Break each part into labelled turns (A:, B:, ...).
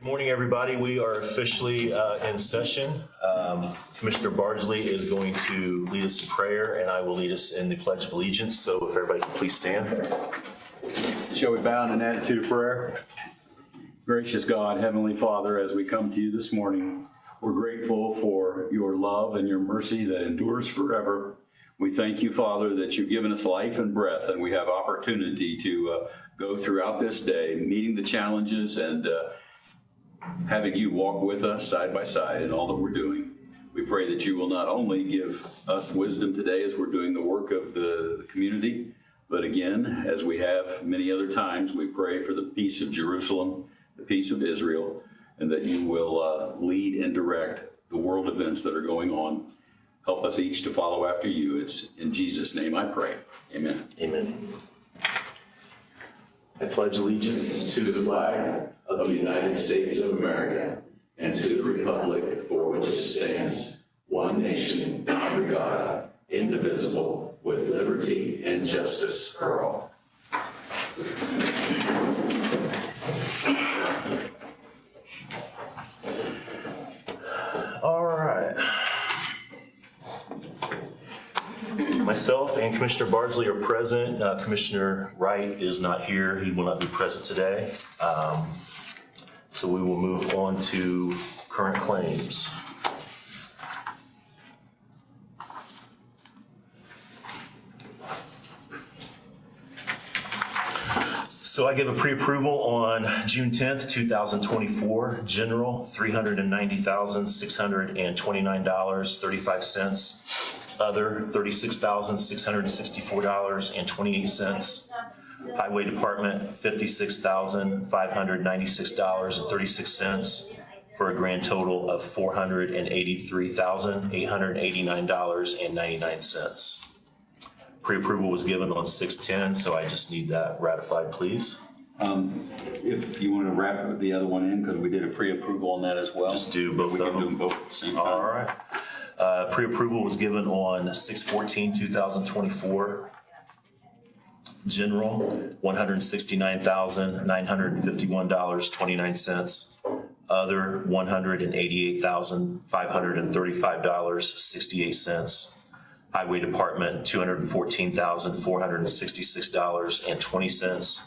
A: Good morning, everybody. We are officially in session. Commissioner Bardsley is going to lead us in prayer, and I will lead us in the Pledge of Allegiance. So if everybody can please stand.
B: Shall we bow in an attitude of prayer? Gracious God, Heavenly Father, as we come to you this morning, we're grateful for your love and your mercy that endures forever. We thank you, Father, that you've given us life and breath, and we have opportunity to go throughout this day, meeting the challenges and having you walk with us side by side in all that we're doing. We pray that you will not only give us wisdom today as we're doing the work of the community, but again, as we have many other times, we pray for the peace of Jerusalem, the peace of Israel, and that you will lead and direct the world events that are going on. Help us each to follow after you. It's in Jesus' name I pray. Amen.
A: Amen. I pledge allegiance to the flag of the United States of America and to the republic for which it stands, one nation, under God, indivisible, with liberty and justice for all. All right. Myself and Commissioner Bardsley are present. Commissioner Wright is not here. He will not be present today. So we will move on to current claims. So I give a pre-approval on June 10th, 2024, general, $390,629.35. Other, $36,664.28. Highway Department, $56,596.36 for a grand total of $483,889.99. Pre-approval was given on 6/10, so I just need that ratified, please.
B: If you want to wrap the other one in, because we did a pre-approval on that as well.
A: Just do both of them.
B: We can do them both at the same time.
A: All right. Pre-approval was given on 6/14/2024. General, $169,951.29. Other, $188,535.68. Highway Department, $214,466.20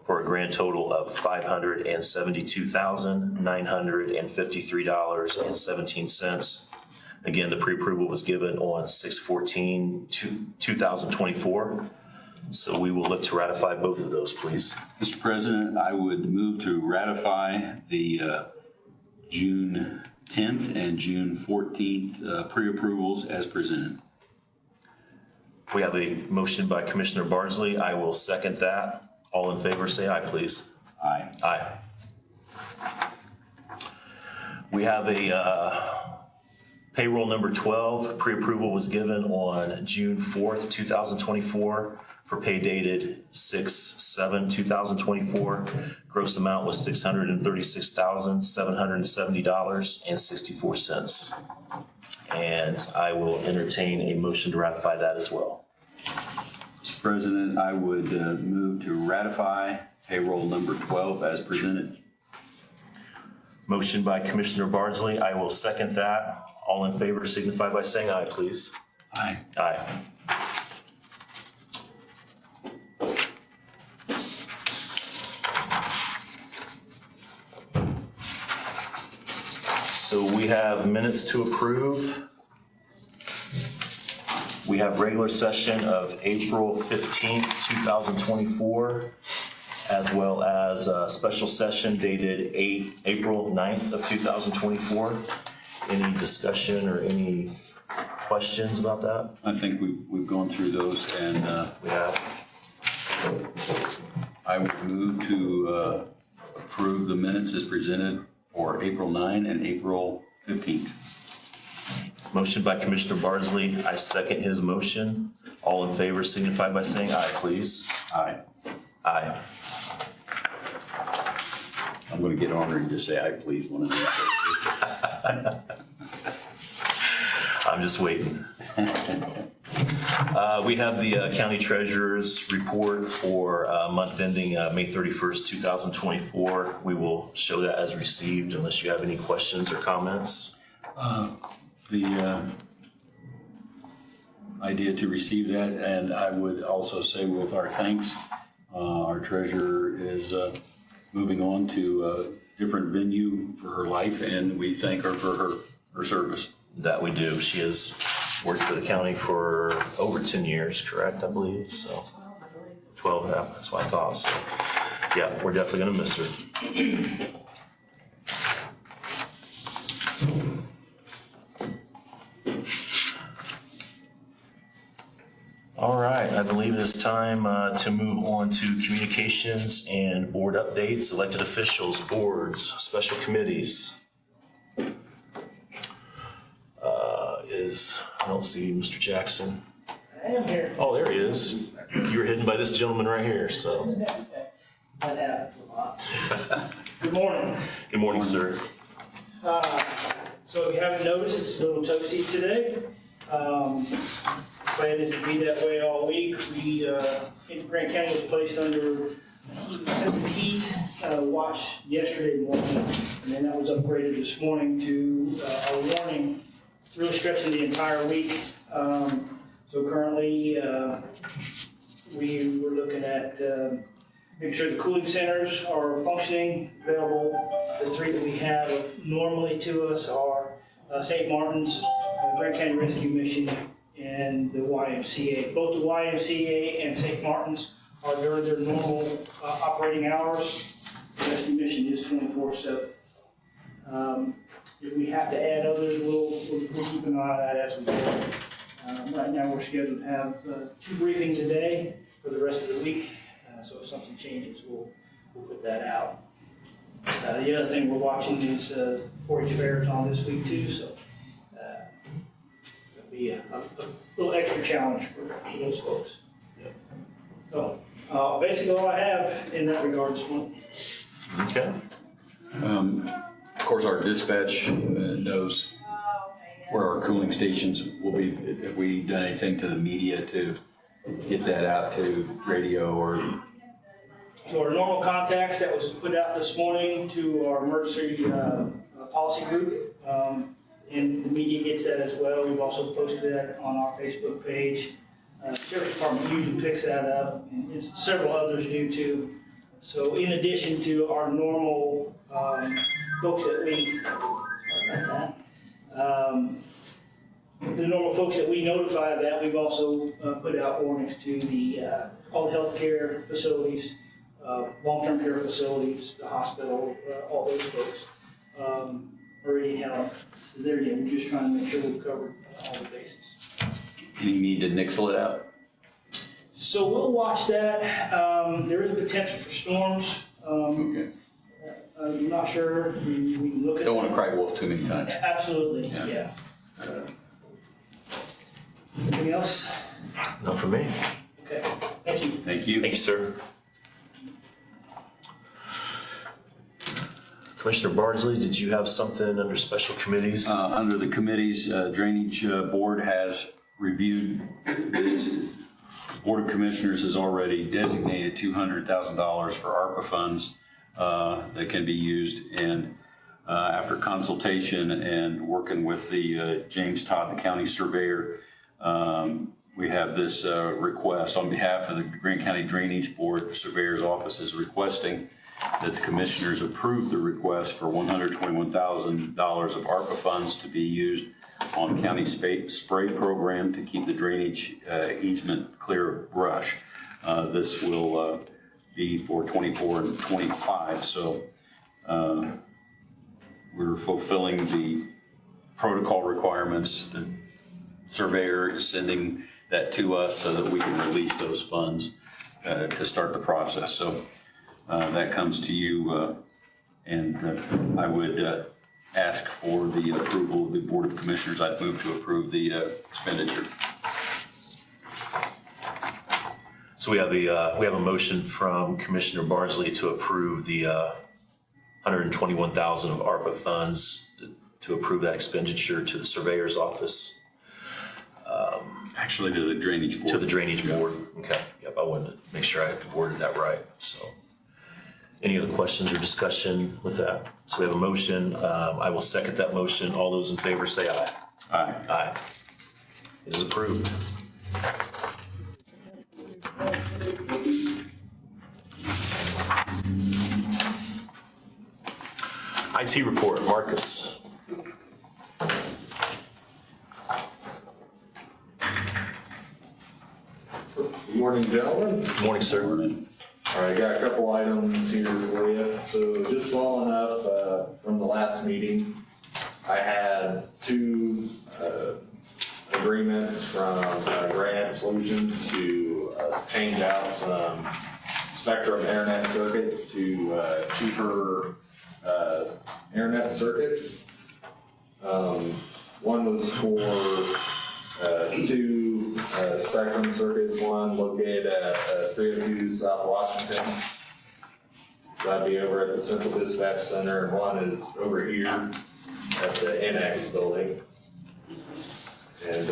A: for a grand total of $572,953.17. Again, the pre-approval was given on 6/14/2024. So we will look to ratify both of those, please.
B: Mr. President, I would move to ratify the June 10th and June 14th pre-approvals as presented.
A: We have a motion by Commissioner Bardsley. I will second that. All in favor, say aye, please.
B: Aye.
A: Aye. We have a payroll number 12. Pre-approval was given on June 4th, 2024 for pay dated 6/7/2024. Gross amount was $636,770.64. And I will entertain a motion to ratify that as well.
B: Mr. President, I would move to ratify payroll number 12 as presented.
A: Motion by Commissioner Bardsley. I will second that. All in favor signify by saying aye, please.
B: Aye.
A: Aye. So we have minutes to approve. We have regular session of April 15th, 2024, as well as a special session dated April 9th of 2024. Any discussion or any questions about that?
B: I think we've gone through those, and
A: We have.
B: I would move to approve the minutes as presented for April 9 and April 15th.
A: Motion by Commissioner Bardsley. I second his motion. All in favor signify by saying aye, please.
B: Aye.
A: Aye.
B: I'm going to get on and just say aye, please. One of these.
A: I'm just waiting. We have the county treasurer's report for month ending May 31st, 2024. We will show that as received unless you have any questions or comments.
B: The idea to receive that, and I would also say with our thanks, our treasurer is moving on to a different venue for her life, and we thank her for her service.
A: That we do. She has worked for the county for over 10 years, correct, I believe, so. 12, yeah, that's what I thought, so. Yeah, we're definitely gonna miss her. All right, I believe it is time to move on to communications and board updates, elected officials, boards, special committees. I don't see Mr. Jackson.
C: I am here.
A: Oh, there he is. You were hidden by this gentleman right here, so.
C: That happens a lot. Good morning.
A: Good morning, sir.
C: So if you haven't noticed, it's a little toasty today. Plan is to be that way all week. Grant County was placed under heat watch yesterday morning, and then that was upgraded this morning to a warning, really stretching the entire week. So currently, we were looking at making sure the cooling centers are functioning, available. The three that we have normally to us are St. Martin's, Grant County Rescue Mission, and the YMCA. Both the YMCA and St. Martin's are during their normal operating hours. The Rescue Mission is 24/7. If we have to add others, we'll keep an eye on that as we go. Right now, we're scheduled to have 2 briefings a day for the rest of the week. So if something changes, we'll put that out. The other thing we're watching is 4-H fairs on this week too, so it'll be a little extra challenge for those folks.
A: Yep.
C: So basically all I have in that regard this morning.
A: Okay.
B: Of course, our dispatch knows where our cooling stations will be. Have we done anything to the media to get that out to radio or?
C: So our normal contacts that was put out this morning to our emergency policy group, and the media gets that as well. We've also posted that on our Facebook page. Sheriff's Department usually picks that up, and several others do too. So in addition to our normal folks that we, sorry about that, the normal folks that we notify of that, we've also put out warnings to all the healthcare facilities, long-term care facilities, the hospital, all those folks. Already have, there again, we're just trying to make sure we've covered all the bases.
B: Any need to nixle it out?
C: So we'll watch that. There is a potential for storms.
B: Okay.
C: I'm not sure. We can look at
B: Don't want to cry wolf too many times.
C: Absolutely, yeah. Anything else?
A: Not for me.
C: Okay, thank you.
B: Thank you.
A: Thank you, sir. Commissioner Bardsley, did you have something under special committees?
B: Under the committees, Drainage Board has reviewed this. Board of Commissioners has already designated $200,000 for ARPA funds that can be used, and after consultation and working with the James Todd, the county surveyor, we have this request on behalf of the Grant County Drainage Board. The Surveyor's Office is requesting that the Commissioners approve the request for $121,000 of ARPA funds to be used on county spray program to keep the drainage easement clear of brush. This will be for 24 and 25, so we're fulfilling the protocol requirements. The surveyor is sending that to us so that we can release those funds to start the process. So that comes to you, and I would ask for the approval of the Board of Commissioners. I'd move to approve the expenditure.
A: So we have a motion from Commissioner Bardsley to approve the $121,000 of ARPA funds to approve that expenditure to the Surveyor's Office.
B: Actually, to the drainage board.
A: To the drainage board? Okay, yep, I wanted to make sure I had worded that right, so. Any other questions or discussion with that? So we have a motion, I will second that motion. All those in favor say aye.
B: Aye.
A: Aye. It is approved. IT report, Marcus.
D: Good morning, gentlemen.
A: Morning, sir.
D: All right, got a couple items here for you. So just following up from the last meeting, I had two agreements from Grant Solutions to change out some Spectrum internet circuits to cheaper internet circuits. One was for two Spectrum circuits, one located at 302 South Washington. So that'd be over at the Central Dispatch Center, and one is over here at the Annex building. And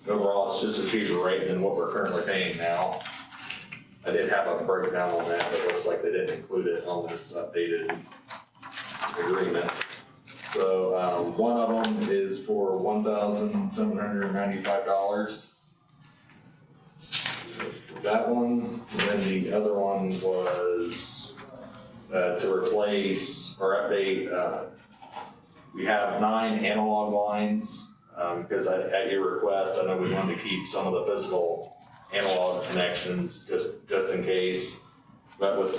D: overall, it's just a cheaper rate than what we're currently paying now. I did have a breakdown on that, but it looks like they didn't include it on this updated agreement. So one of them is for $1,795. That one, and then the other one was to replace or update. We have 9 analog lines because at your request, I know we wanted to keep some of the physical analog connections just in case. But with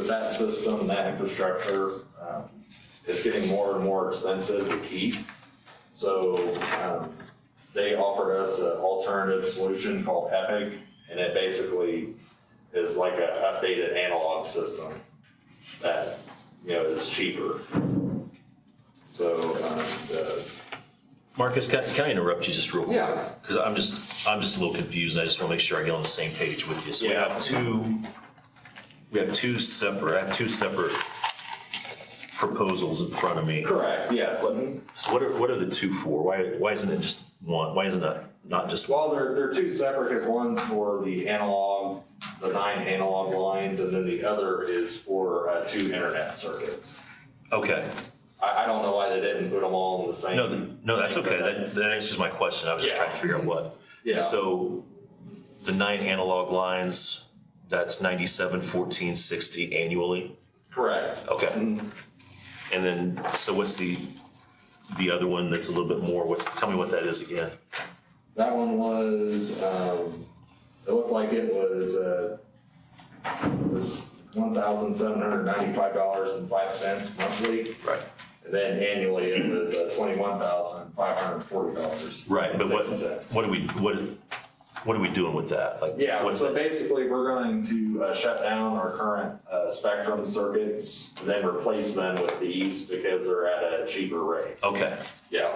D: that system, that infrastructure, it's getting more and more expensive to keep. So they offered us an alternative solution called Epic, and it basically is like an updated analog system that is cheaper. So
A: Marcus, can I interrupt you just real quick?
D: Yeah.
A: Because I'm just a little confused. I just want to make sure I get on the same page with you. So
D: Yeah.
A: I have two separate proposals in front of me.
D: correct, yes.
A: So what are the two for? Why isn't it just one? Why isn't that not just one?
D: Well, they're two separate, because one's for the analog, the 9 analog lines, and then the other is for 2 internet circuits.
A: Okay.
D: I don't know why they didn't put them all in the same.
A: No, that's okay. That answers my question. I was just
D: Yeah.
A: trying to figure out what.
D: Yeah.
A: So the 9 analog lines, that's $97,1460 annually.
D: Correct.
A: Okay.
D: Mhm.
A: And then, so what's the other one that's a little bit more? Tell me what that is again.
D: That one was, it looked like it was $1,795.05 monthly.
A: Right.
D: And then annually it was $21,540.
A: Right, but what are we doing with that? Like,
D: Yeah,
A: what's
D: so
A: that?
D: basically we're going to shut down our current Spectrum circuits and then replace them with these because they're at a cheaper rate.
A: Okay.
D: Yeah.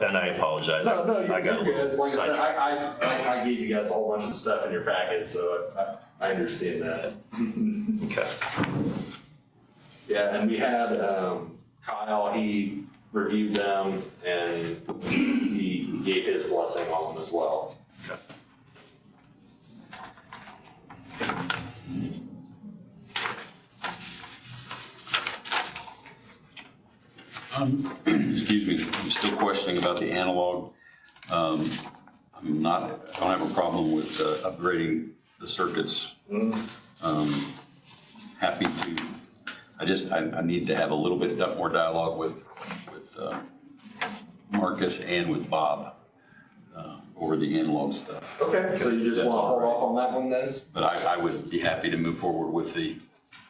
A: And I apologize.
D: No,
A: I got
D: you're
A: a
D: good.
A: little
D: Like I said,
A: sidetracked.
D: I gave you guys a whole bunch of stuff in your packet, so I understand that.
A: Okay.
D: Yeah, and we had Kyle, he reviewed them and he gave his blessing on them as well.
B: Excuse me, I'm still questioning about the analog. I don't have a problem with upgrading the circuits. Happy to, I need to have a little bit more dialogue with Marcus and with Bob over the analog stuff.
D: Okay, so you just
B: That's
D: want to
B: all
D: hold
B: right.
D: off on that one then?
B: But I would be happy to move forward with the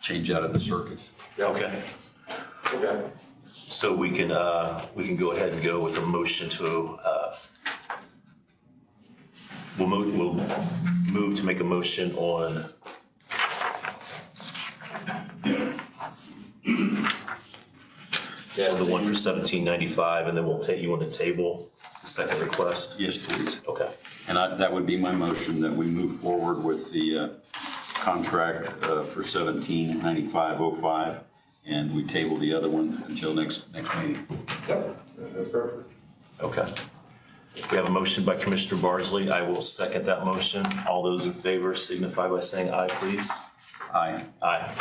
B: change out of the circuits.
A: Okay.
D: Okay.
A: So we can go ahead and go with a motion to, we'll move to make a motion on
D: Yeah,
A: the one for $17.95, and then you want to table the second request?
B: Yes, please.
A: Okay.
B: And that would be my motion, that we move forward with the contract for $17.95.05, and we table the other one until next meeting.
D: Yep, that's perfect.
A: Okay. We have a motion by Commissioner Bardsley. I will second that motion. All those in favor signify by saying aye, please.
B: Aye.
A: Aye.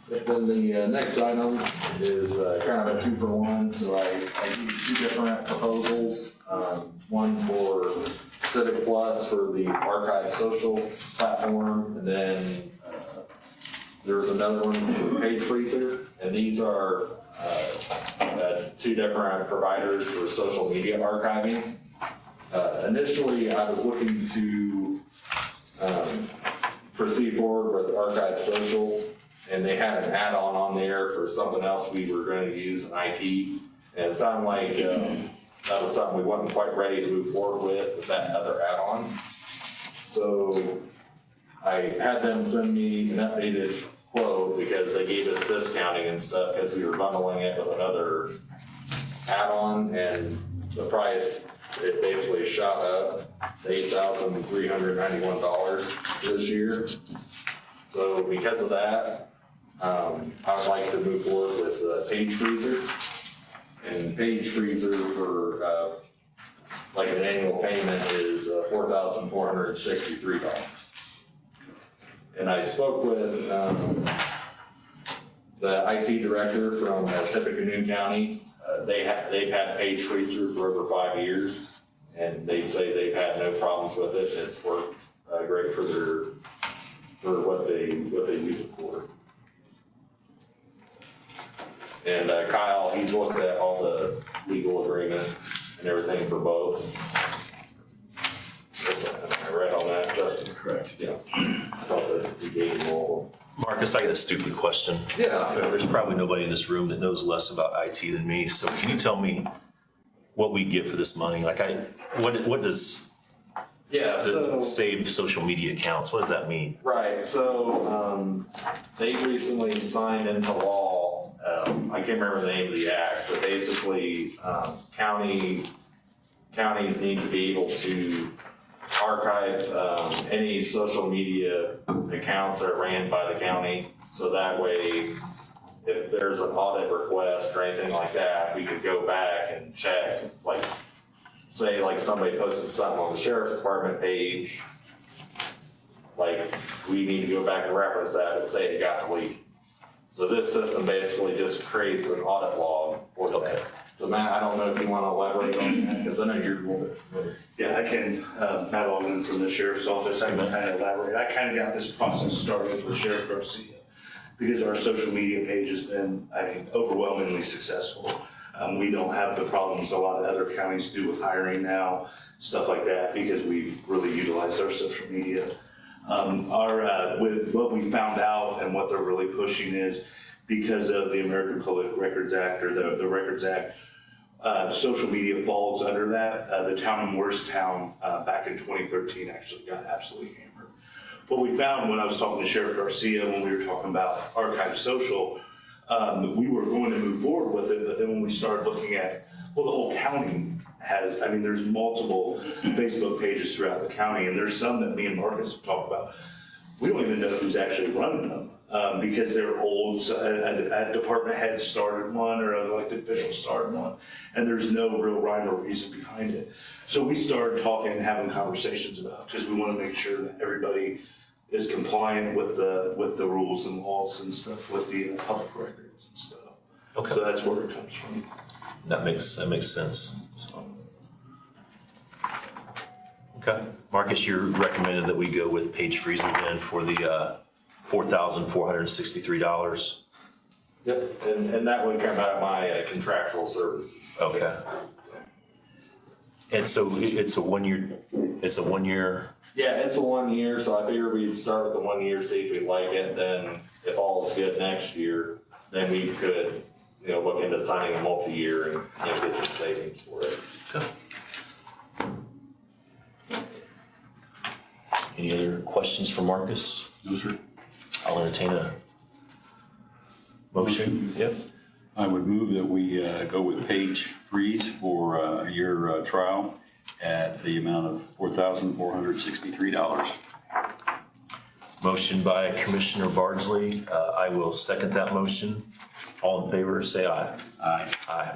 D: Then the next item is kind of a 2-for-1, so I give you 2 different proposals. One for Civic Plus for the Archive Social platform, and then there's another one for Page Freezer, and these are 2 different providers for social media archiving. Initially, I was looking to proceed forward with Archive Social, and they had an add-on on there for something else we were going to use in IT, and it sounded like that was something we wasn't quite ready to move forward with that other add-on. So I had them send me an updated quote because they gave us discounting and stuff because we were bundling it with another add-on, and the price, it basically shot up to $8,391 this year. So because of that, I would like to move forward with Page Freezer. And Page Freezer for like an annual payment is $4,463. And I spoke with the IT director from Tippecanoe County. They've had Page Freezer for over 5 years, and they say they've had no problems with it. It's worked great for what they use it for. And Kyle, he's looked at all the legal agreements and everything for both. Am I right on that, Justin?
B: Correct.
D: Yeah. I thought that we gave them all.
A: Marcus, I got a stupid question.
D: Yeah.
A: There's probably nobody in this room that knows less about IT than me. So can you tell me what we get for this money? Like what does
D: Yeah, so.
A: save social media accounts? What does that mean?
D: Right, so they recently signed into law, I can't remember the name of the act, but basically counties need to be able to archive any social media accounts that are ran by the county. So that way, if there's an audit request or anything like that, we could go back and check, like, say like somebody posted something on the sheriff's department page, like we need to go back and reference that and say it got deleted. So this system basically just creates an audit log for that. So Matt, I don't know if you want to elaborate on that, because I know you're a little bit familiar.
E: Yeah, I can, Matt Alden from the Sheriff's Office, I can kind of elaborate. I kind of got this process started with Sheriff Garcia because our social media page has been, overwhelmingly successful. We don't have the problems a lot of other counties do with hiring now, stuff like that, because we've really utilized our social media. With what we found out and what they're really pushing is because of the American Public Records Act or the Records Act, social media falls under that. The town in Morristown back in 2013 actually got absolutely hammered. What we found when I was talking to Sheriff Garcia, when we were talking about Archive Social, we were going to move forward with it, but then when we started looking at, well, the whole county has, there's multiple Facebook pages throughout the county, and there's some that me and Marcus have talked about. We don't even know who's actually running them because they're old. A department head started one or an elected official started one, and there's no real rhyme or reason behind it. So we started talking and having conversations about it because we want to make sure that everybody is compliant with the rules and laws and stuff with the public records and stuff.
A: Okay.
E: So that's where it comes from.
A: That makes sense. So. Okay, Marcus, you're recommending that we go with Page Freezer then for the $4,463.
D: Yep, and that would come out of my contractual services.
A: Okay. And so it's a 1 year.
D: Yeah, it's a 1 year, so I figured we'd start with the 1 year, see if we like it, then if all's good next year, then we could, look into signing a multi-year and, get some savings for it.
A: Okay. Any other questions for Marcus?
B: No, sir.
A: I'll entertain a motion. Yep.
B: I would move that we go with Page Freeze for a year trial at the amount of $4,463.
A: Motion by Commissioner Bardsley. I will second that motion. All in favor, say aye.
B: Aye.
A: Aye.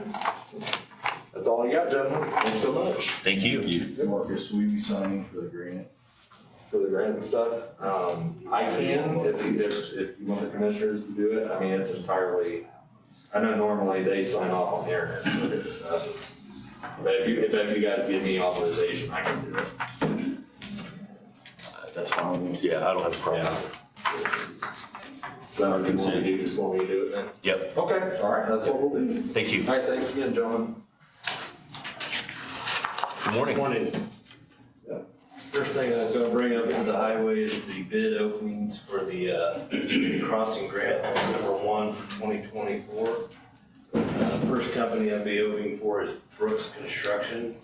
D: That's all I got, gentlemen. Thanks so much
A: Thank you.
F: Marcus, will you be signing for the grant?
D: for the grant and stuff. I can, if you want the commissioners to do it. I mean, it's entirely, I know normally they sign off on their end for good stuff. But if you guys give me authorization, I can do it.
A: That's fine. Yeah, I don't have a problem.
D: So you want me to just want me to do it then?
A: Yep.
D: Okay, all right, that's what we'll do.
A: Thank you.
D: All right, thanks again, gentlemen.
A: Good morning.
G: Morning. First thing I was gonna bring up to the highway is the bid openings for the crossing grant number 1 for 2024. First company I'll be opening for is Brooks Construction.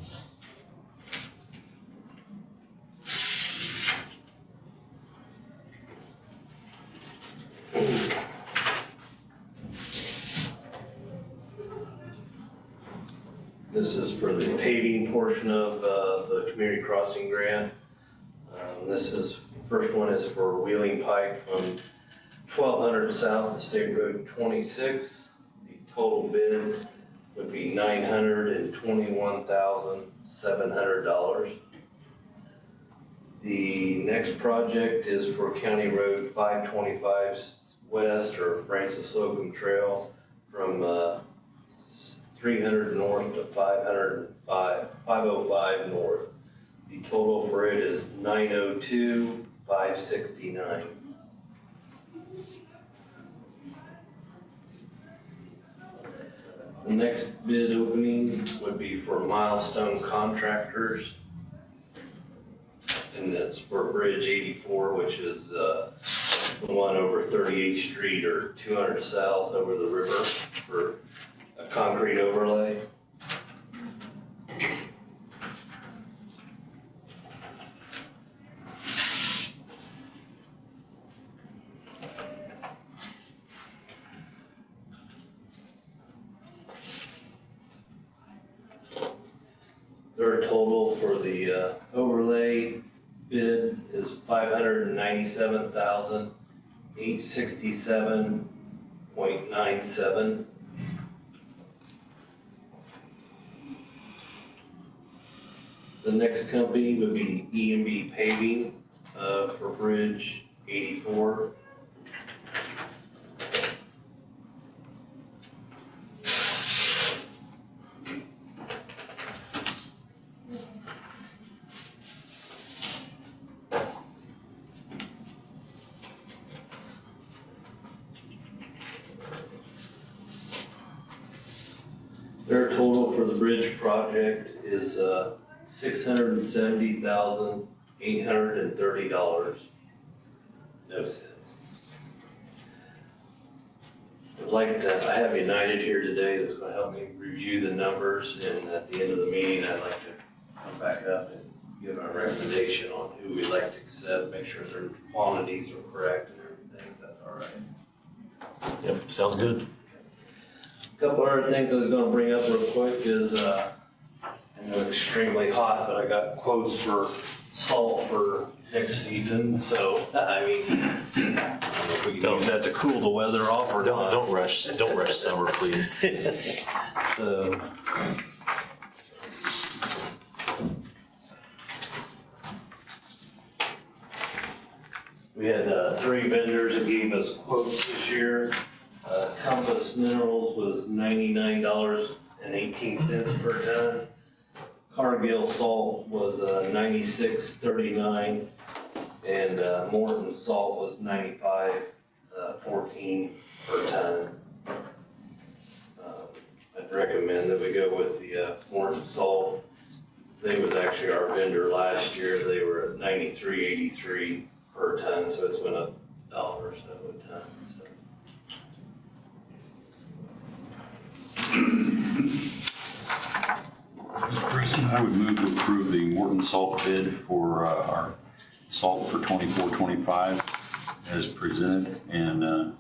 G: This is for the paving portion of the community crossing grant. First one is for Wheeling Pike from 1200 south to State Road 26. The total bid would be $921,700. The next project is for County Road 525 West or Francis Slocum Trail from 300 north to 505 north. The total for it is $902,569. The next bid opening would be for Milestone Contractors. And that's for Bridge 84, which is the one over 38th Street or 200 south over the river for a concrete overlay. Their total for the overlay bid is $597,867.97. The next company would be Embree Paving for Bridge 84. Their total for the bridge project is $670,830. No cents. I have United here today that's going to help me review the numbers, and at the end of the meeting, I'd like to come back up and give our recommendation on who we'd like to accept, make sure their quantities are correct and everything, if that's all right.
A: Yep, sounds good.
G: Couple other things I was gonna bring up real quick is, I know it's extremely hot, but I got quotes for salt for next season, so, I mean, I don't know if we can use that to cool the weather off or not.
A: Don't rush summer, please.
G: So. We had 3 vendors that gave us quotes this year. Compass Minerals was $99.18 per ton. Cargill Salt was $96.39, and Morton Salt was $95.14 per ton. I'd recommend that we go with the Morton Salt. They was actually our vendor last year. They were at $93.83 per ton, so it's went up $1 or so a ton. So.
B: Mr. President, I would move to approve the Morton Salt bid for our salt for 24-25 as presented, and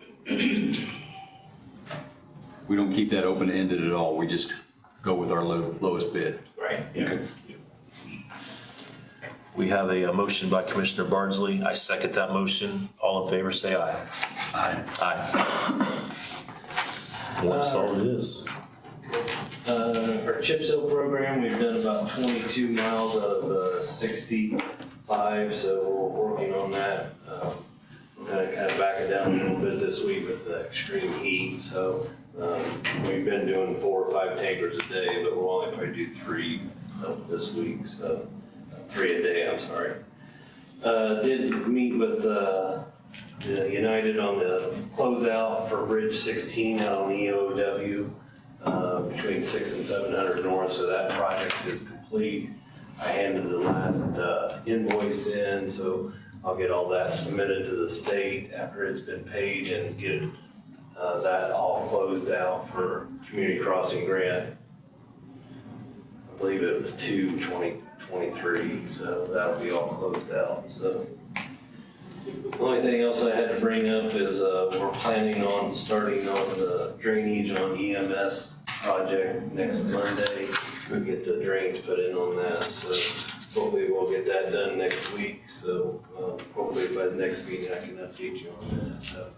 B: we don't keep that open-ended at all. We just go with our lowest bid.
G: Right. Yeah.
A: We have a motion by Commissioner Bardsley. I second that motion. All in favor, say aye.
B: Aye.
A: Aye. Morton Salt it is.
G: our chip seal program, we've done about 22 miles out of the 65, so we're working on that. We're gonna kind of back it down a little bit this week with the extreme heat, so we've been doing 4 or 5 tankers a day, but we'll only probably do 3 this week, so 3 a day, I'm sorry. Did meet with United on the closeout for Bridge 16 out on EOW between 6 and 700 North, so that project is complete. I handed the last invoice in, so I'll get all that submitted to the state after it's been paid and get that all closed out for community crossing grant. I believe it was 2023, so that'll be all closed out. So the only thing else I had to bring up is we're planning on starting on the drainage on EMS project next Monday. We'll get the drains put in on that, so hopefully we'll get that done next week. So hopefully by the next meeting I can update you on that. So,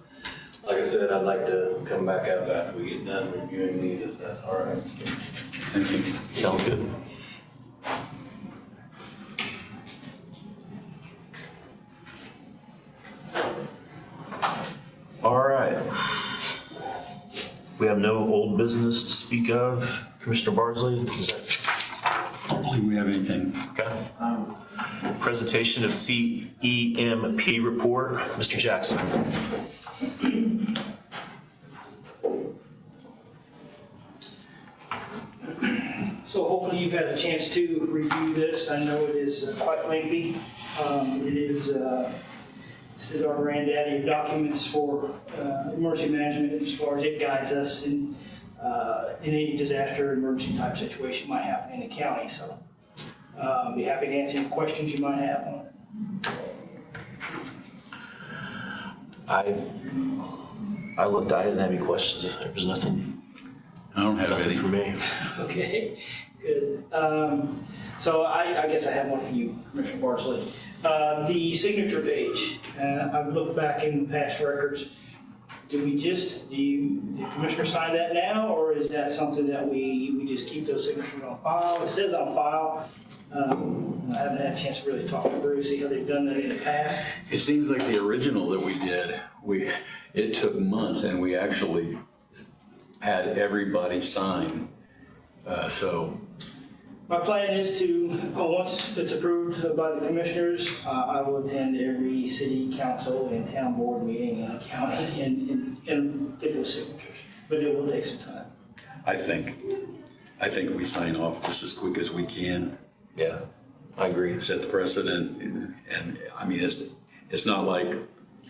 G: like I said, I'd like to come back up after we get done reviewing these, if that's all right.
B: Thank you.
A: Sounds good. All right. We have no old business to speak of. Commissioner Bardsley, is that
B: I don't believe we have anything.
A: okay? Presentation of CEMP report, Mr. Jackson.
C: So hopefully you've had a chance to review this. I know it is quite lengthy. This is our granddaddy of documents for emergency management as far as it guides us in any disaster emergency type situation might happen in the county. So I'll be happy to answer any questions you might have on it.
A: I looked, I didn't have any questions. There was nothing
B: I don't have any.
A: for me.
C: Okay, good. So I guess I have one for you, Commissioner Bardsley. The signature page, I've looked back in past records. Do the commissioner sign that now, or is that something that we just keep those signatures on file? It says on file. I haven't had a chance to really talk to Bruce, see how they've done that in the past.
B: It seems like the original that we did, it took months and we actually had everybody sign.
C: My plan is to, once it's approved by the commissioners, I will attend every city council and town board meeting in the county and get those signatures, but it will take some time.
B: I think we sign off just as quick as we can.
A: Yeah, I agree.
B: Set the precedent, and I mean, it's not like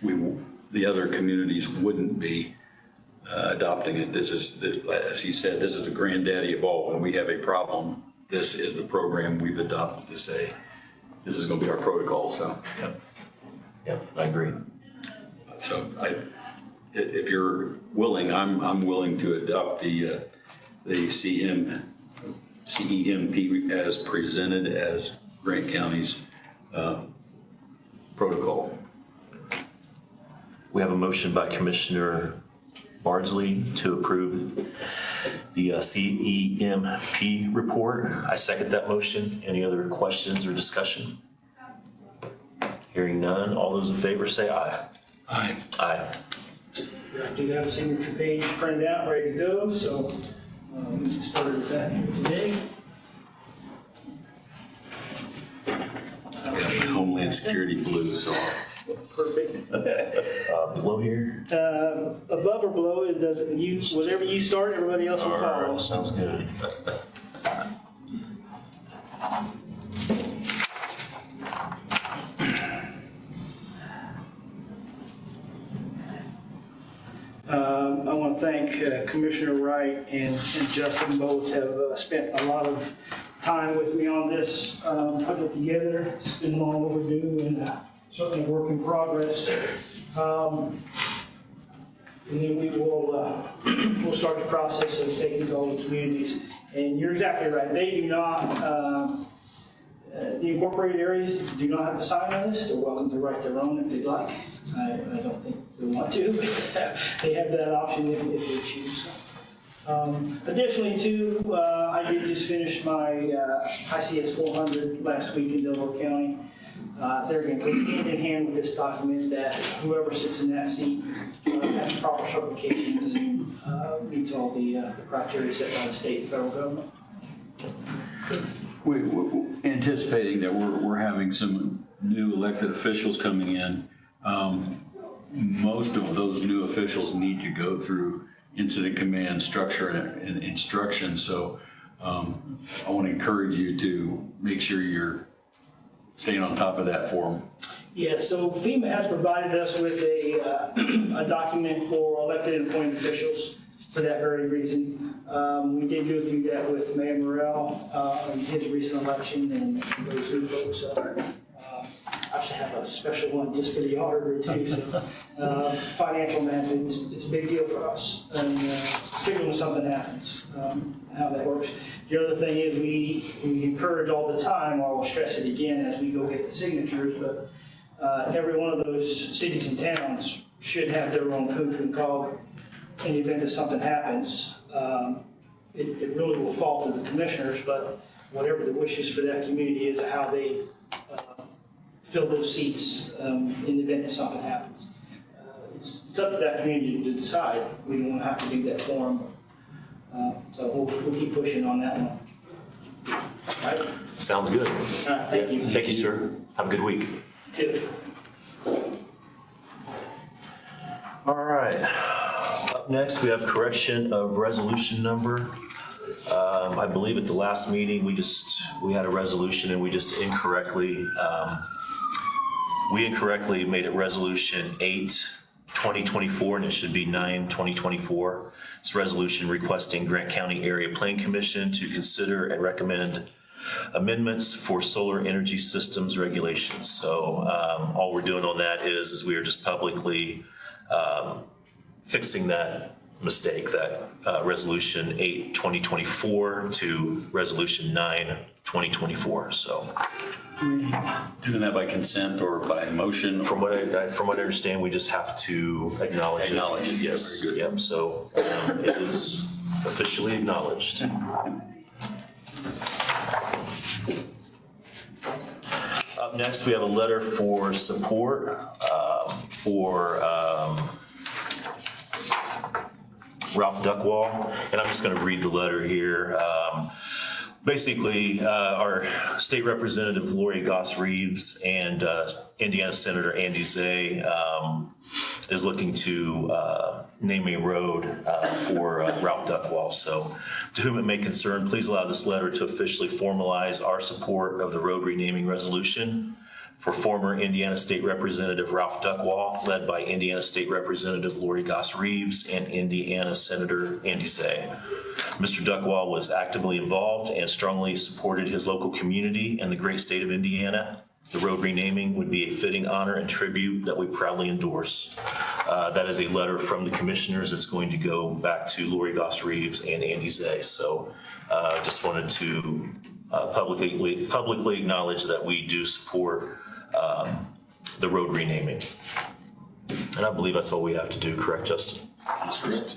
B: the other communities wouldn't be adopting it. This is, as he said, this is the granddaddy of all. When we have a problem, this is the program we've adopted to say, this is gonna be our protocol, so.
A: Yep, I agree.
B: So if you're willing, I'm willing to adopt the CEMP as presented as Grant County's protocol.
A: We have a motion by Commissioner Bardsley to approve the CEMP report. I second that motion. Any other questions or discussion? Hearing none, all those in favor say aye.
B: Aye.
A: Aye.
C: I do have a signature page printed out, ready to go, so we can start with that today.
B: We have Homeland Security blue, so
C: Perfect.
A: Below here?
C: Above or below, it doesn't, whatever you start, everybody else will follow.
A: Sounds good.
C: I want to thank Commissioner Wright and Justin. Both have spent a lot of time with me on this, putting it together. It's been long overdue and certainly a work in progress. And then we will we'll start the process of taking to all the communities. And you're exactly right. They do not, the incorporated areas do not have to sign on this. They're welcome to write their own if they'd like. I don't think they want to, but they have that option if they choose. Additionally, too, I did just finish my ICS 400 last week in Delaware County. They're going to go hand in hand with this document that whoever sits in that seat has proper certifications and meets all the criteria set by the state and federal government.
B: We anticipating that we're having some new elected officials coming in. Most of those new officials need to go through incident command structure and instruction. So I want to encourage you to make sure you're staying on top of that for them.
C: Yeah, so FEMA has provided us with a document for elected and appointed officials for that very reason. We did go through that with Mayor Morrell in his recent election and those new folks. I should have a special one just for the auditor too. So financial management, it's a big deal for us, and particularly when something happens, how that works. The other thing is we encourage all the time, or we'll stress it again as we go get the signatures, but every one of those cities and towns should have their own coop and cog in the event that something happens. It really will fall to the commissioners, but whatever the wishes for that community is, how they fill those seats in the event that something happens. It's up to that community to decide. We don't want to have to do that for them. So we'll keep pushing on that one. All right?
A: Sounds good.
C: All right, thank you.
A: Thank you, sir. Have a good week.
C: Good.
A: All right. Up next, we have correction of resolution number. I believe at the last meeting, we had a resolution and we just incorrectly made it resolution 8/2024, and it should be 9/2024. It's a resolution requesting Grant County Area Planning Commission to consider and recommend amendments for solar energy systems regulations. So all we're doing on that is we are just publicly fixing that mistake, that resolution 8/2024 to resolution 9/2024. So
B: Doing that by consent or by motion?
A: from what I understand, we just have to acknowledge it.
B: Acknowledge it.
A: Yes.
B: Very good.
A: Yep. So it is officially acknowledged. Up next, we have a letter for support for Ralph Duckwall, and I'm just going to read the letter here. Basically, our state representative Lori Goss Reeves and Indiana Senator Andy Zay is looking to name a road for Ralph Duckwall. So to whom it may concern, please allow this letter to officially formalize our support of the road renaming resolution for former Indiana State Representative Ralph Duckwall, led by Indiana State Representative Lori Goss Reeves and Indiana Senator Andy Zay. Mr. Duckwall was actively involved and strongly supported his local community and the great state of Indiana. The road renaming would be a fitting honor and tribute that we proudly endorse. That is a letter from the commissioners that's going to go back to Lori Goss Reeves and Andy Zay. So just wanted to publicly acknowledge that we do support the road renaming. And I believe that's all we have to do, correct, Justin?
B: That's correct.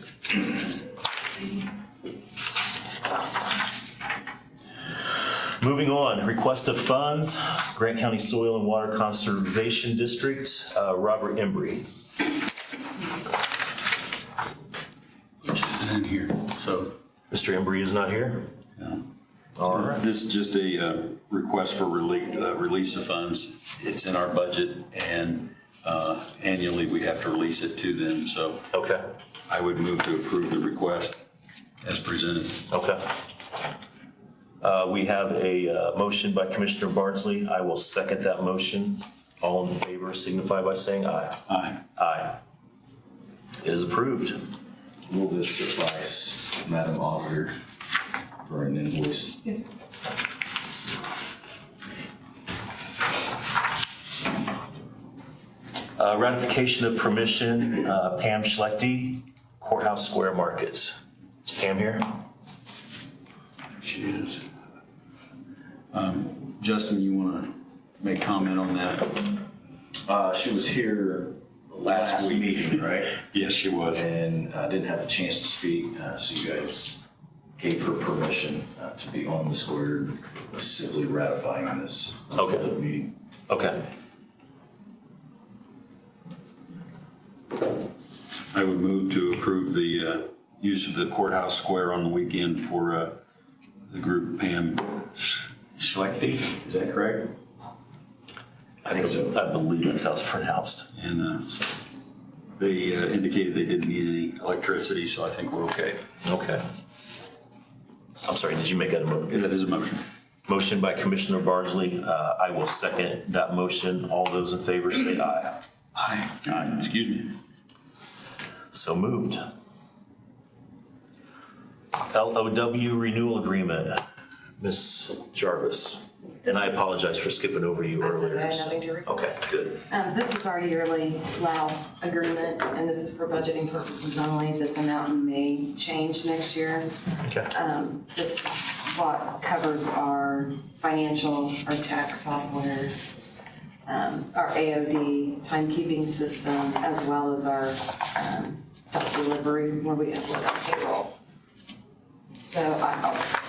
A: Moving on, request of funds, Grant County Soil and Water Conservation District, Robert Embree.
B: Which isn't in here, so.
A: Mr. Embree is not here?
B: Yeah.
A: All right.
B: This is just a request for release of funds. It's in our budget, and annually we have to release it to them. So
A: Okay,
B: I would move to approve the request as presented.
A: okay. We have a motion by Commissioner Bardsley. I will second that motion. All in favor signify by saying aye.
B: Aye.
A: Aye. It is approved.
F: Will this suffice, Madam Auditor, for an invoice?
H: Yes.
A: Ratification of permission, Pam Schlechty, Courthouse Square Market. Is Pam here?
B: She is. Justin, you want to make comment on that?
F: She was here last week.
A: meeting, right?
B: Yes, she was.
F: And I didn't have a chance to speak, so you guys gave her permission to be on the square, simply ratifying this
A: Okay.
F: public meeting.
A: Okay.
B: I would move to approve the use of the courthouse square on the weekend for the group Pam Schlechty, is that correct?
A: I believe that's how it's pronounced.
B: And they indicated they didn't need any electricity, so I think we're okay.
A: Okay. I'm sorry, did you make that a motion?
B: That is a motion.
A: Motion by Commissioner Bardsley. I will second that motion. All those in favor say aye.
B: Aye. Aye, excuse me.
A: So moved. LOW renewal agreement, Ms. Jarvis. And I apologize for skipping over you
H: That's
A: earlier.
H: okay, nothing to report.
A: Okay, good.
H: This is our yearly LAO agreement, and this is for budgeting purposes only. This amount may change next year.
A: Okay.
H: This is what covers our financial, our tax softwares, our AOD timekeeping system, as well as our doc delivery where we upload our payroll. So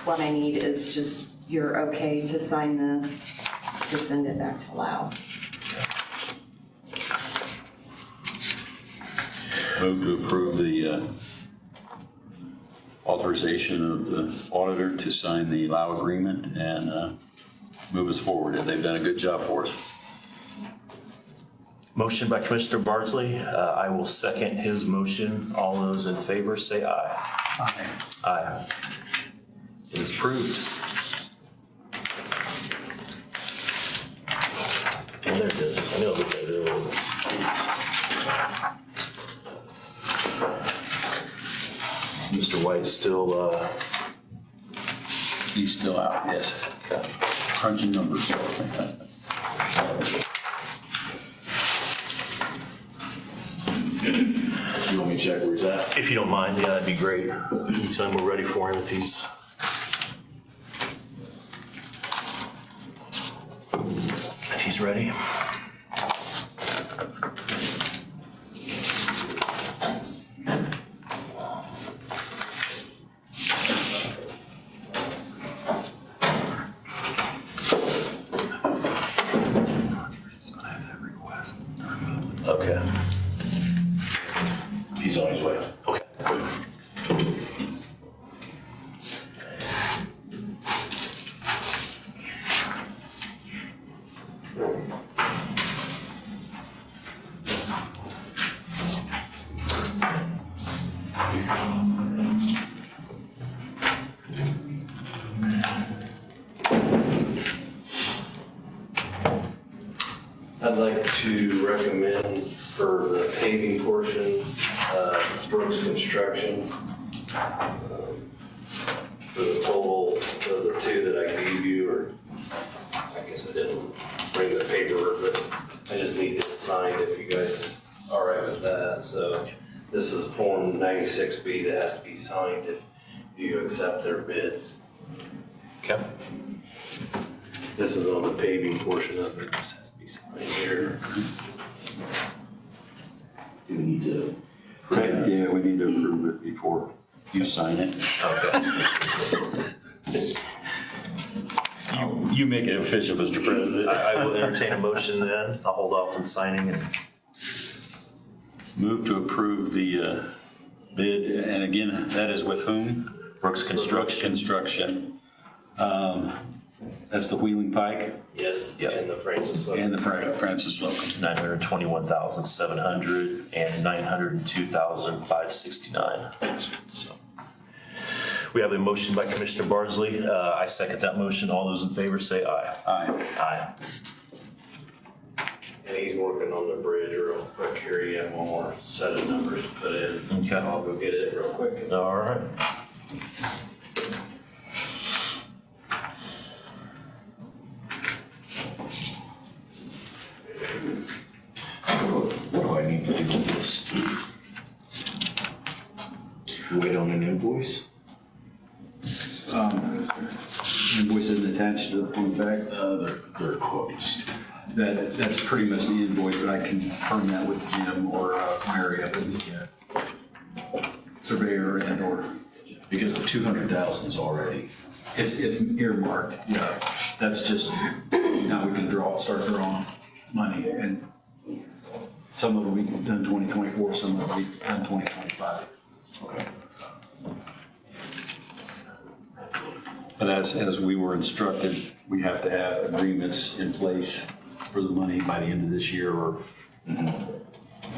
H: what I need is just you're okay to sign this, to send it back to LAO.
B: Move to approve the authorization of the auditor to sign the LAO agreement and move us forward. They've done a good job for us.
A: Motion by Commissioner Bardsley. I will second his motion. All those in favor say aye.
B: Aye.
A: Aye. It is approved. Oh, there it is. I know I looked at it earlier. Mr. White's still,
B: He's still out, yes. Crunching numbers.
F: You want me to check where he's at?
A: if you don't mind, yeah, that'd be great. Anytime we're ready for him, if he's ready. Okay.
F: He's on his way.
A: Okay.
G: I'd like to recommend for the paving portion, Brooks Construction. For the total of the two that I gave you, or I guess I didn't bring the paperwork, but I just need it signed if you guys are all right with that. So this is Form 96B that has to be signed if you accept their bids.
A: Okay.
G: This is on the paving portion of it, just has to be signed here.
F: Do we need to?
B: Yeah, we need to approve it before you sign it.
A: Okay.
B: You make it official, Mr. President.
A: I will entertain a motion then. I'll hold off on signing and
B: Move to approve the bid, and again, that is with whom?
A: Brooks Construction.
B: Construction. That's the Wheeling Pike
G: Yes,
A: Yep.
G: and the Francis.
B: and the Francis Slocum.
A: 921,700 and 902,569. So we have a motion by Commissioner Bardsley. I second that motion. All those in favor say aye.
B: Aye.
A: Aye.
G: And he's working on the bridge real quick here. He had one more set of numbers to put in.
A: Okay.
G: I'll go get it real quick.
A: All right.
F: What do I need to do with this? Wait on an invoice?
B: invoice isn't attached to the, on the back?
F: They're quotes.
B: That's pretty much the invoice, but I can confirm that with Jim or Mary up in the surveyor and or,
F: Because the 200,000 is already,
B: it's earmarked. Yeah, that's just, now we can start drawing money, and some of it we can done 2024, some of it we done 2025.
F: okay.
B: But as we were instructed, we have to have agreements in place for the money by the end of this year, or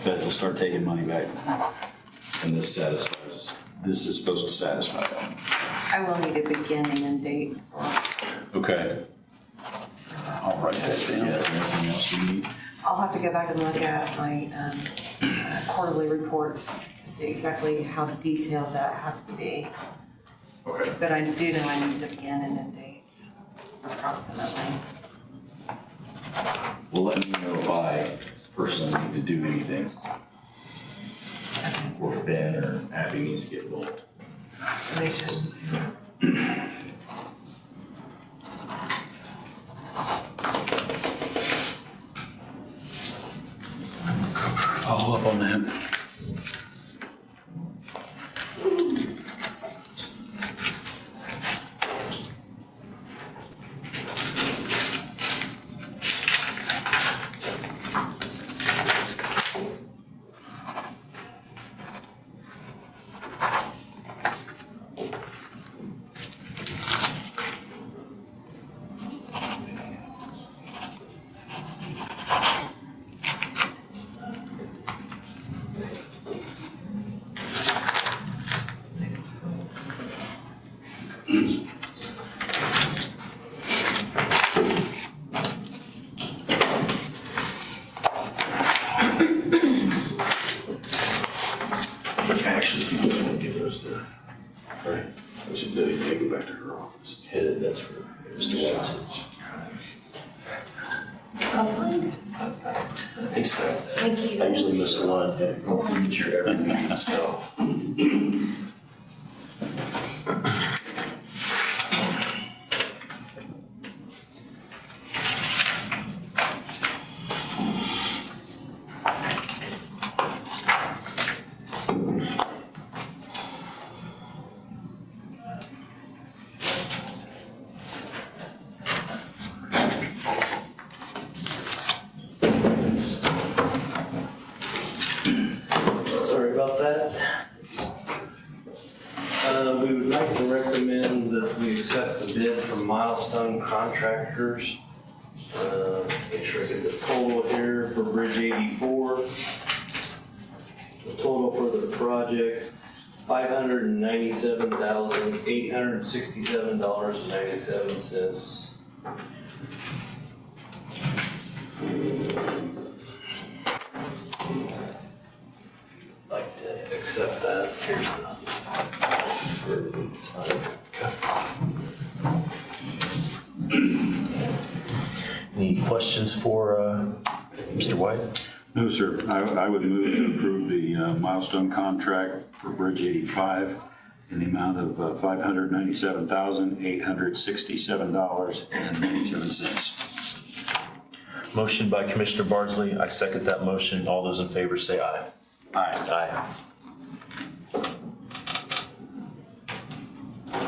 B: Feds will start taking money back.
F: And this satisfies.
B: This is supposed to satisfy that.
H: I will need a beginning and date for,
B: Okay. I'll write that
F: Yeah,
B: down.
F: is there anything else we need?
H: I'll have to go back and look at my quarterly reports to see exactly how detailed that has to be.
F: Okay.
H: But I do know I need the beginning and dates approximately.
F: Well, let me know if I personally need to do anything. Or if Ben or Abby needs to get involved.
H: They should.
B: Follow up on that.
F: Actually, if you just want to give those to, right, we should do it, take it back to her office. That's for Mr. Watson. I think so.
H: Thank you.
F: I usually miss one, one signature every meeting, so.
G: Sorry about that. We would like to recommend that we accept the bid from Milestone Contractors. Make sure I get the total here for Bridge 84. The total for the project, $597,867.97. Like to accept that. Here's the for everybody to sign.
A: Any questions for Mr. White?
B: No, sir. I would move to approve the milestone contract for Bridge 85 in the amount of $597,867.97.
A: Motion by Commissioner Bardsley. I second that motion. All those in favor say aye.
B: Aye.
A: Aye.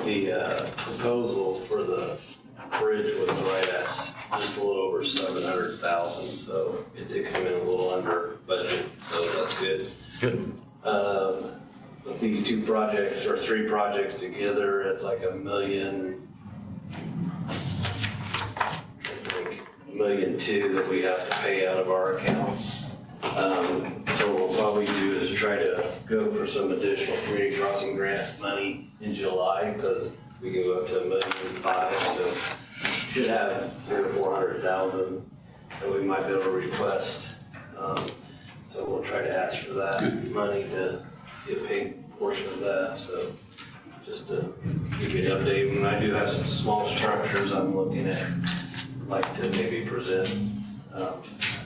G: The proposal for the bridge was right at just a little over 700,000, so it did come in a little under budget, so that's good.
A: Good.
G: But these two projects, or three projects together, it's like $1.2 million that we have to pay out of our accounts. So what we'll probably do is try to go for some additional community crossing grant money in July, because we can go up to $1.5 million, so should have 300,000 or 400,000 that we might be able to request. So we'll try to ask for that money to get paid portion of that, so just to give you an update. And I do have some small structures I'm looking at, like to maybe present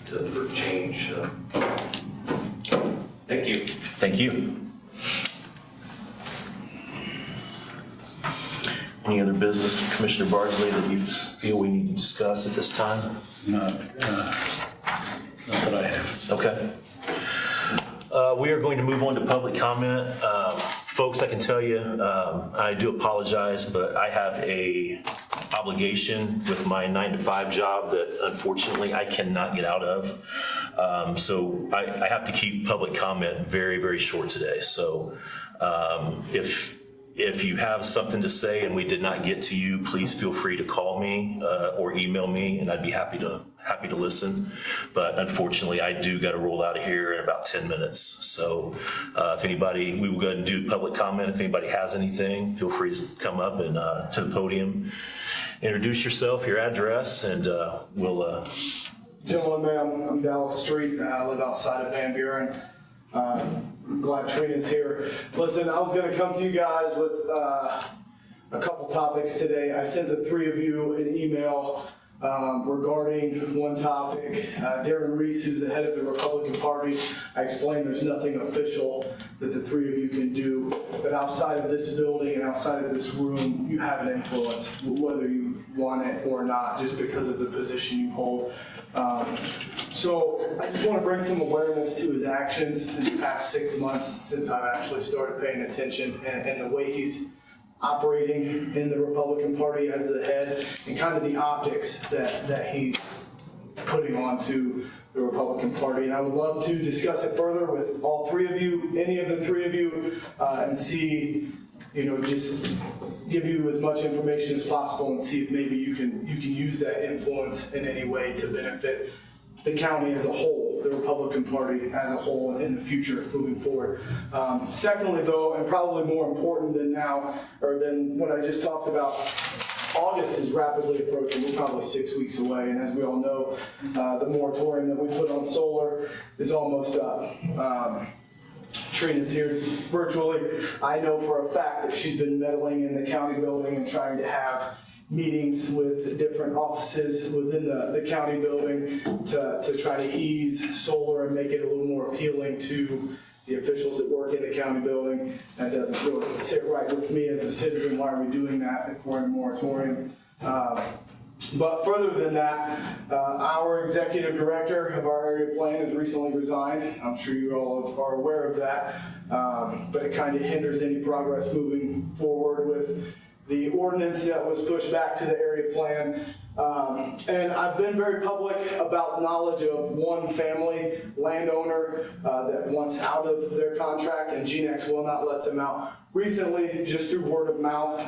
G: for change. Thank you.
A: Thank you. Any other business, Commissioner Bardsley, that you feel we need to discuss at this time?
B: Not that I have.
A: Okay. We are going to move on to public comment. Folks, I can tell you, I do apologize, but I have a obligation with my 9-to-5 job that unfortunately I cannot get out of. So I have to keep public comment very, very short today. So if you have something to say and we did not get to you, please feel free to call me or email me, and I'd be happy to listen. But unfortunately, I do got to roll out of here in about 10 minutes. So if anybody, we will go ahead and do public comment. If anybody has anything, feel free to come up and to the podium, introduce yourself, your address, and we'll.
I: Gentlemen, ma'am, I'm Dallas Street. I live outside of Van Buren. I'm glad Trina's here. Listen, I was going to come to you guys with a couple topics today. I sent the three of you an email regarding one topic. Darren Reese, who's the head of the Republican Party, I explained there's nothing official that the three of you can do. But outside of this building and outside of this room, you have an influence, whether you want it or not, just because of the position you hold. So I just want to bring some awareness to his actions in the past 6 months since I've actually started paying attention, and the way he's operating in the Republican Party as the head, and kind of the optics that he's putting onto the Republican Party. And I would love to discuss it further with all three of you, any of the three of you, and see, just give you as much information as possible and see if maybe you can use that influence in any way to benefit the county as a whole, the Republican Party as a whole in the future moving forward. Secondly, though, and probably more important than now, or than what I just talked about, August is rapidly approaching. We're probably 6 weeks away, and as we all know, the moratorium that we put on solar is almost up. Trina's here virtually. I know for a fact that she's been meddling in the county building and trying to have meetings with the different offices within the county building to try to ease solar and make it a little more appealing to the officials that work in the county building. That doesn't really sit right with me as a citizen. Why are we doing that if we're in a moratorium? But further than that, our executive director of our area plan has recently resigned. I'm sure you all are aware of that, but it kind of hinders any progress moving forward with the ordinance that was pushed back to the area plan. And I've been very public about knowledge of one family landowner that wants out of their contract, and GNX will not let them out. Recently, just through word of mouth,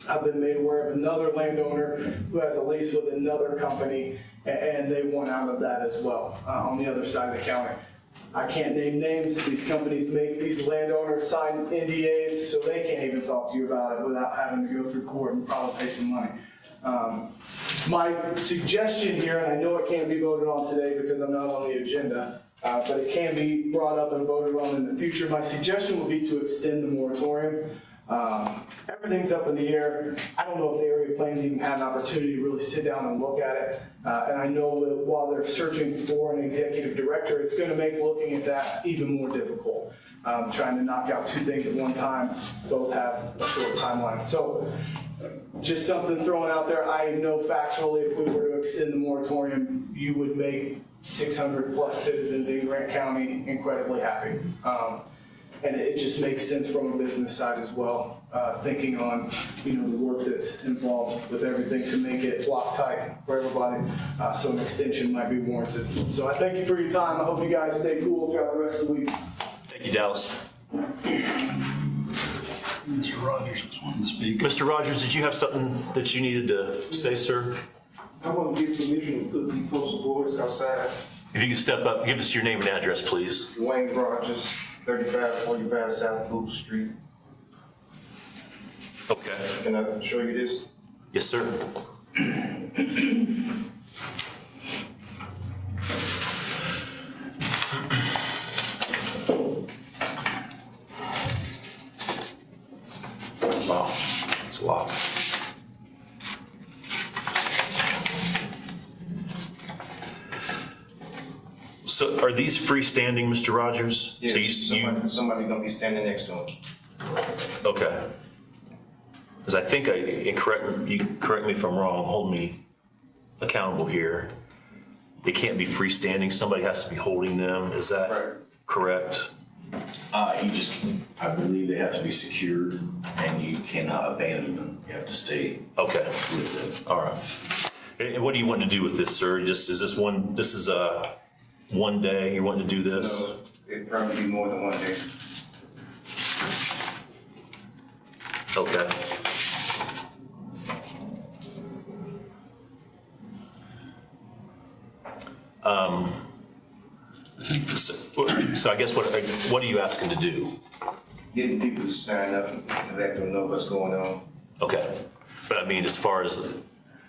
I: I've been made aware of another landowner who has a lease with another company, and they want out of that as well on the other side of the county. I can't name names. These companies make these landowners sign NDAs, so they can't even talk to you about it without having to go through court and probably pay some money. My suggestion here, and I know it can't be voted on today because I'm not on the agenda, but it can be brought up and voted on in the future. My suggestion would be to extend the moratorium. Everything's up in the air. I don't know if the area plans even had an opportunity to really sit down and look at it. And I know that while they're searching for an executive director, it's going to make looking at that even more difficult. Trying to knock out two things at one time, both have a short timeline. So just something thrown out there. I know factually if we were to extend the moratorium, you would make 600 plus citizens in Grant County incredibly happy. And it just makes sense from a business side as well, thinking on the work that's involved with everything to make it block tight for everybody. So an extension might be warranted. So I thank you for your time. I hope you guys stay cool throughout the rest of the week.
A: Thank you, Dallas.
B: Mr. Rogers was wanting to speak.
A: Mr. Rogers, did you have something that you needed to say, sir?
J: I want to give permission to put the postal boards outside.
A: If you could step up, give us your name and address, please.
J: Dwayne Rogers, 3545 South Blue Street.
A: Okay.
J: Can I show you this?
A: Yes, sir. Wow, it's a lot. So are these freestanding, Mr. Rogers?
J: Yes,
A: So
J: somebody gonna be standing next to him.
A: okay. because I think and correct me if I'm wrong, hold me accountable here. They can't be freestanding, somebody has to be holding them, is that correct?
F: I believe they have to be secured and you cannot abandon them. You have to stay
A: Okay,
F: with them.
A: all right. And what do you want to do with this, sir? This is one day, you want to do this?
J: No, it'd probably be more than 1 day.
A: Okay. So I guess what are you asking to do?
J: Getting people to sign up and let them know what's going on.
A: Okay, but I mean, as far as,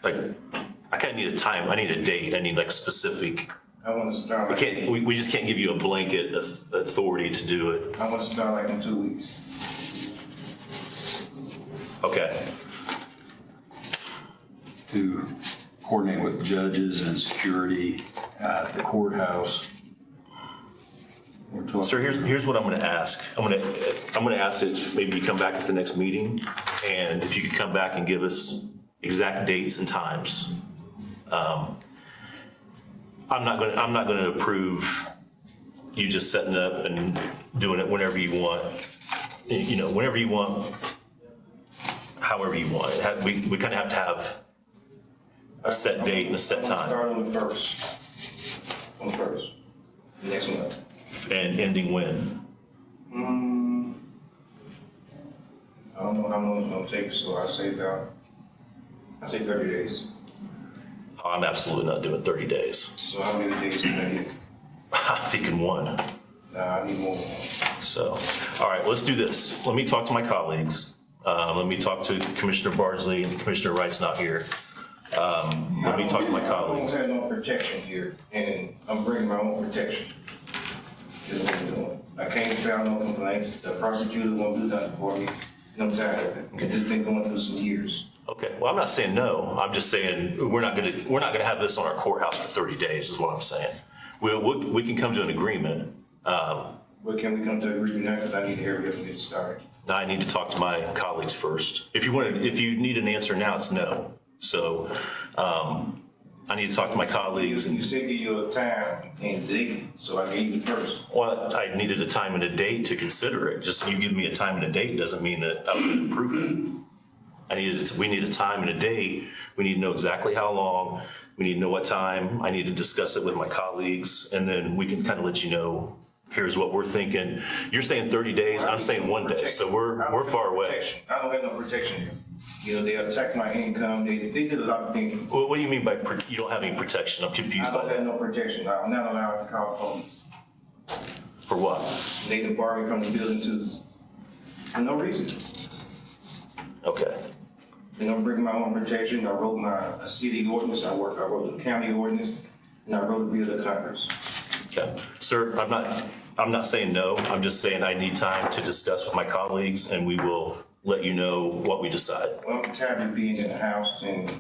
A: like, I kind of need a time, I need a date, I need like specific,
J: I want to start like,
A: we just can't give you a blanket authority to do it.
J: I want to start like in 2 weeks.
A: Okay,
B: To coordinate with judges and security at the courthouse. We're talking-
A: sir, here's what I'm gonna ask. I'm gonna ask that maybe you come back at the next meeting, and if you could come back and give us exact dates and times. I'm not gonna approve you just setting up and doing it whenever you want. You know, whenever you want, however you want. We kind of have to have a set date and a set time,
J: I want to start on the first, next month.
A: and ending when.
J: I don't know how long it's gonna take, so I say 30 days.
A: I'm absolutely not doing 30 days.
J: So how many days can I get?
A: I'm thinking one.
J: Nah, I need more.
A: So, all right, let's do this. Let me talk to my colleagues. Let me talk to Commissioner Bardsley, and Commissioner Wright's not here. Let me talk to my colleagues.
J: I don't have no protection here, and I'm bringing my own protection. Is what I'm doing. I can't file no complaints. The prosecutor won't do nothing for me, and I'm tired of it. It's just been going through some years.
A: Okay, well, I'm not saying no. I'm just saying we're not gonna have this on our courthouse for 30 days is what I'm saying. We can come to an agreement.
J: But can we come to an agreement now, because I need to hurry up and get started.
A: Now I need to talk to my colleagues first. If you need an answer now, it's no. So, I need to talk to my colleagues
J: You
A: and,
J: said give you a time and date, so I gave you first.
A: well, I needed a time and a date to consider it. Just you give me a time and a date doesn't mean that I was gonna approve it. We need a time and a date. We need to know exactly how long. We need to know what time. I need to discuss it with my colleagues, and then we can kind of let you know, here's what we're thinking. You're saying 30 days, I'm saying 1 day, so we're far away.
J: I don't have no protection here. You know, they attack my income, they did a lot of things.
A: What do you mean by you don't have any protection? I'm confused
J: I
A: by
J: don't have
A: that.
J: no protection. I'm not allowed to call police.
A: For what?
J: They can bar me from the building too, for no reason.
A: Okay,
J: And I'm bringing my own protection. I wrote a city ordinance, I wrote the county ordinance, and I wrote a bill of Congress.
A: okay. Sir, I'm not saying no. I'm just saying I need time to discuss with my colleagues, and we will let you know what we decide.
J: Well, I'm tired of being in the house, and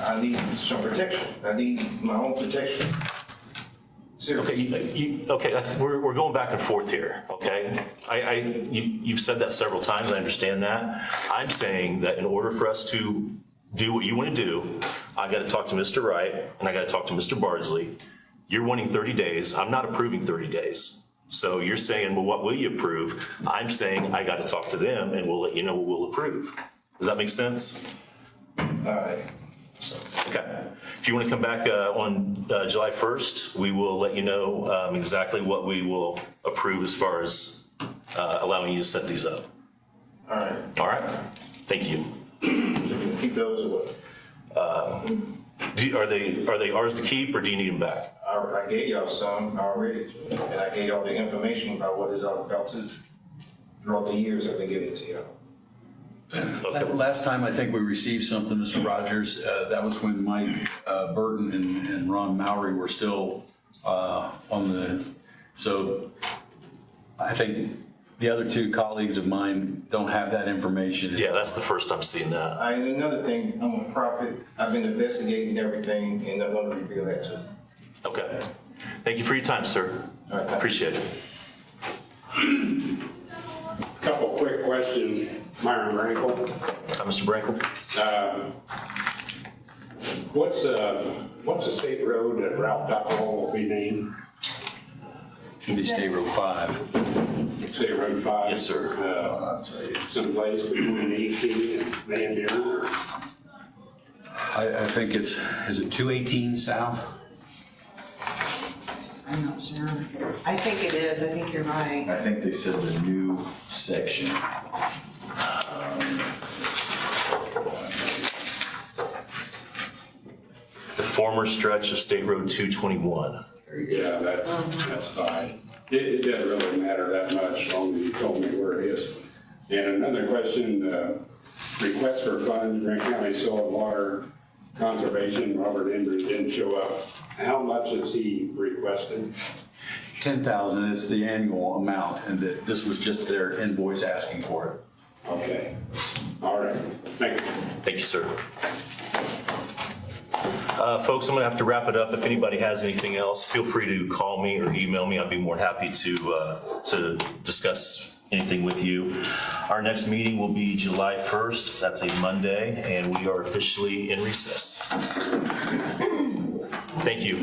J: I need some protection. I need my own protection. Seriously.
A: Okay, okay, we're going back and forth here, okay? You've said that several times, I understand that. I'm saying that in order for us to do what you want to do, I got to talk to Mr. Wright, and I got to talk to Mr. Bardsley. You're wanting 30 days, I'm not approving 30 days. So you're saying, well, what will you approve? I'm saying I got to talk to them, and we'll let you know what we'll approve. Does that make sense?
J: All right.
A: So, okay. If you want to come back on July 1st, we will let you know exactly what we will approve as far as allowing you to set these up.
J: All right.
A: All right? Thank you.
J: Keep those away.
A: Are they ours to keep, or do you need them back?
J: I gave y'all some already, and I gave y'all the information about what it's all about too. Throughout the years, I've been giving it to y'all.
A: Okay.
B: Last time I think we received something, Mr. Rogers, that was when Mike Burton and Ron Mowry were still on the, so I think the other two colleagues of mine don't have that information.
A: Yeah, that's the first I'm seeing that.
J: And another thing, I'm a prophet. I've been investigating everything, and I'm going to reveal that too.
A: Okay. Thank you for your time, sir.
J: All right, thank you.
A: Appreciate it.
K: Couple quick questions. Myron Rankle.
A: Mr. Brankle?
K: What's the state road that Ralph Duckwall will be named?
B: Should be State Road 5.
K: State Road 5?
A: Yes, sir.
B: I'll tell you.
K: Someplace between 18 and Van Buren, or?
B: I think is it 218 south?
H: I'm not sure. I think it is, I think you're right.
F: I think they said the new section.
A: The former stretch of State Road 221.
K: Yeah, that's fine. It doesn't really matter that much, as long as you told me where it is. And another question, request for funds, Grant County Soil and Water Conservation, Robert Embree didn't show up. How much is he requesting?
B: 10,000 is the annual amount, and that this was just their invoice asking for it.
K: Okay, all right, thank you.
A: Thank you, sir. Folks, I'm going to have to wrap it up. If anybody has anything else, feel free to call me or email me. I'd be more than happy to discuss anything with you. Our next meeting will be July 1st. That's a Monday, and we are officially in recess. Thank you.